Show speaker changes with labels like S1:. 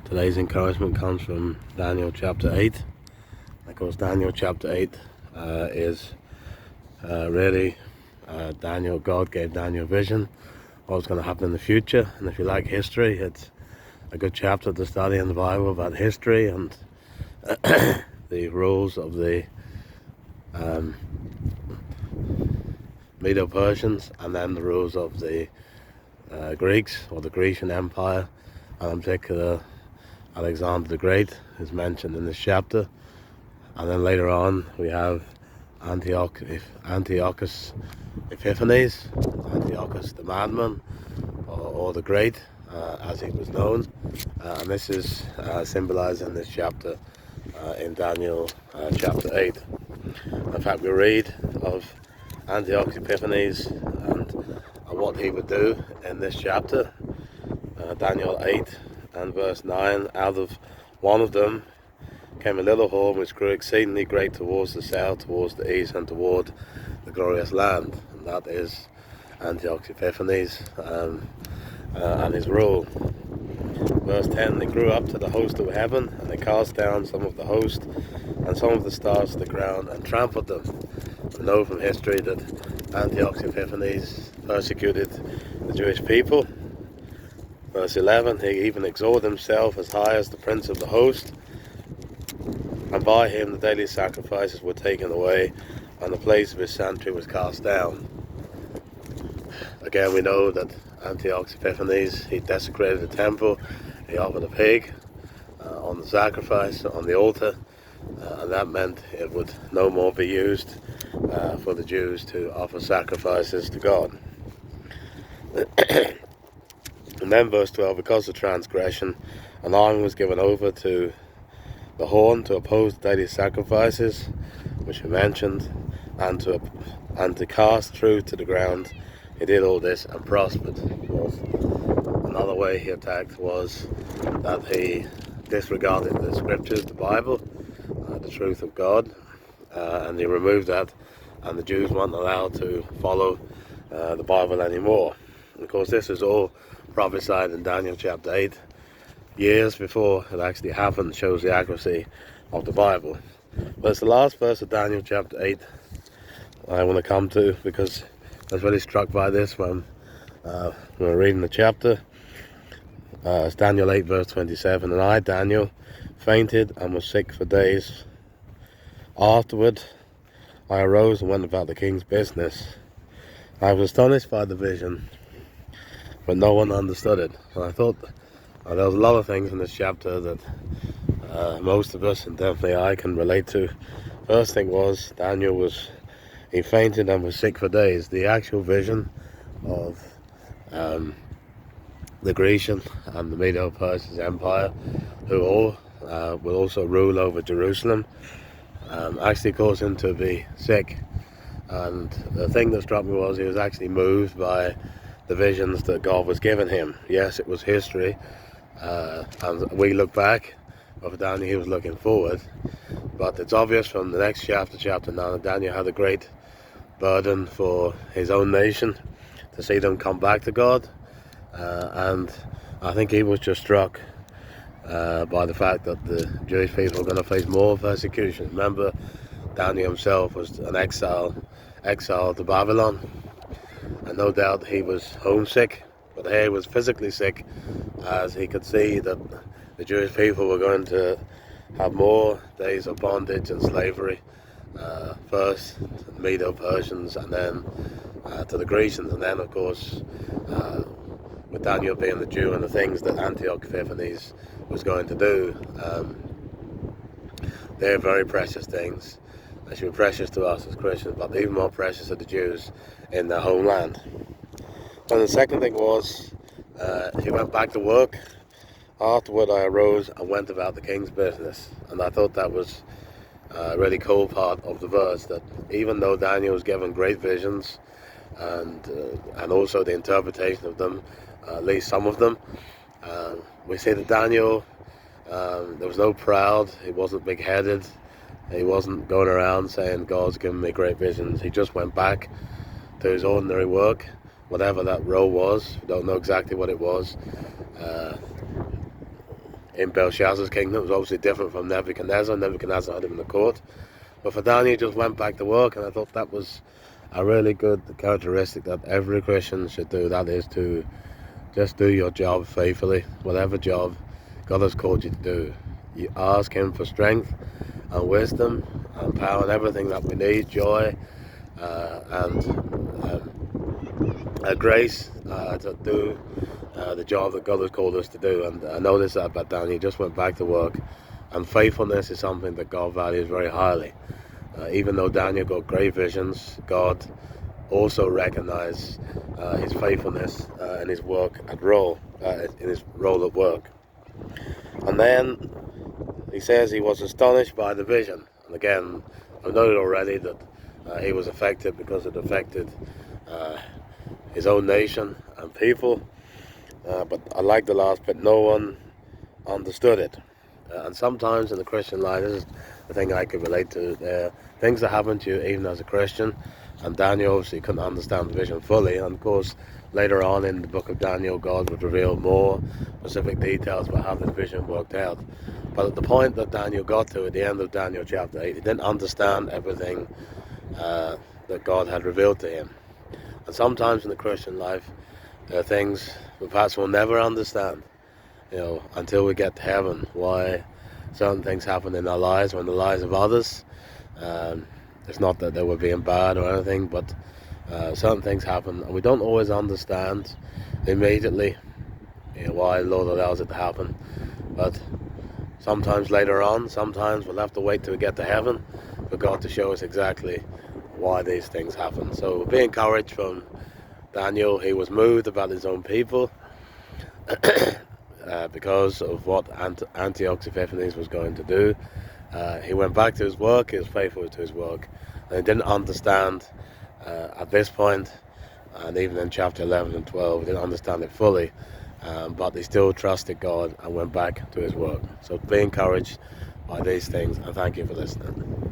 S1: Today's encouragement comes from Daniel chapter 8. Of course, Daniel chapter 8 is really Daniel. God gave Daniel a vision of what's going to happen in the future. And if you like history, it's a good chapter to study in the Bible about history and the rules of the Medo-Persians, and then the rules of the Greeks, or the Grecian Empire, and in particular Alexander the Great is mentioned in this chapter. And then later on we have Antiochus Epiphanes, Antiochus the madman, or the Great, as he was known, and this is symbolized in this chapter in Daniel chapter 8. In fact, we read of Antiochus Epiphanes and what he would do in this chapter. Daniel 8 and verse 9, out of one of them came a little horn which grew exceedingly great towards the south, towards the east, and toward the glorious land. And that is Antiochus Epiphanes and his rule. Verse 10, they grew up to the host of heaven, and they cast down some of the host and some of the stars to the ground and trampled them. We know from history that Antiochus Epiphanes persecuted the Jewish people. Verse 11, he even exalted himself as high as the prince of the host, and by him the daily sacrifices were taken away, and the place of his sanctuary was cast down. Again, we know that Antiochus Epiphanes, he desecrated the temple, he offered a pig on the sacrifice, on the altar, and that meant it would no more be used for the Jews to offer sacrifices to God. And then verse 12, because of transgression, an army was given over to the horn to oppose the daily sacrifices, which we mentioned, and to cast truth to the ground. He did all this and prospered. Another way he attacked was that he disregarded the scriptures, the Bible, the truth of God, and he removed that, and the Jews weren't allowed to follow the Bible anymore. And of course, this is all prophesied in Daniel chapter 8, years before it actually happened. Shows the accuracy of the Bible. But it's the last verse of Daniel chapter 8 I want to come to, because I was really struck by this when we were reading the chapter. It's Daniel 8 verse 27, and I, Daniel, fainted and was sick for days. Afterward I arose and went about the king's business. I was astonished by the vision, but no one understood it. And I thought there was a lot of things in this chapter that most of us, and definitely I, can relate to. First thing was, he fainted and was sick for days. The actual vision of the Grecian and the Medo-Persian Empire, who all will also rule over Jerusalem, actually caused him to be sick. And the thing that struck me was he was actually moved by the visions that God was giving him. Yes, it was history, and we look back, but for Daniel he was looking forward. But it's obvious from the next chapter 9, that Daniel had a great burden for his own nation, to see them come back to God, and I think he was just struck by the fact that the Jewish people were going to face more persecution. Remember, Daniel himself was an exile to Babylon, and no doubt he was homesick, but here he was physically sick, as he could see that the Jewish people were going to have more days of bondage and slavery, first to the Medo-Persians, and then to the Grecians, and then of course with Daniel being the Jew and the things that Antiochus Epiphanes was going to do, they're very precious things. They should be precious to us as Christians, but even more precious to the Jews in their homeland. And the second thing was, he went back to work. Afterward I arose and went about the king's business. And I thought that was a really cool part of the verse, that even though Daniel was given great visions, and also the interpretation of them, at least some of them, we see that Daniel, there was no proud, he wasn't big-headed, he wasn't going around saying God's given me great visions. He just went back to his ordinary work, whatever that role was. We don't know exactly what it was. in Belshazzar's kingdom. It was obviously different from Nebuchadnezzar. Nebuchadnezzar had him in the court. But for Daniel, he just went back to work, and I thought that was a really good characteristic that every Christian should do. That is to just do your job faithfully, whatever job God has called you to do. You ask Him for strength and wisdom and power and everything that we need, joy and grace to do the job that God has called us to do. And I noticed that about Daniel. He just went back to work, and faithfulness is something that God values very highly. Even though Daniel got great visions, God also recognized his faithfulness in his work at in his role at work. And then he says he was astonished by the vision. And again, I've noted already that he was affected because it affected his own nation and people. But I like the last bit, no one understood it. And sometimes in the Christian life, this is the thing I could relate to. Things that happen to you even as a Christian, and Daniel obviously couldn't understand the vision fully. And of course, later on in the book of Daniel, God would reveal more specific details about how the vision worked out. But at the point that Daniel got to, at the end of Daniel chapter 8, he didn't understand everything that God had revealed to him. And sometimes in the Christian life, there are things we perhaps will never understand, until we get to heaven, why certain things happen in our lives or in the lives of others. It's not that they were being bad or anything, but certain things happen, and we don't always understand immediately why the Lord allows it to happen. But sometimes later on, sometimes we'll have to wait till we get to heaven for God to show us exactly why these things happen. So be encouraged from Daniel. He was moved about his own people because of what Antiochus Epiphanes was going to do. He went back to his work. He was faithful to his work, and he didn't understand at this point, and even in chapter 11 and 12, he didn't understand it fully, but he still trusted God and went back to his work. So be encouraged by these things, and thank you for listening.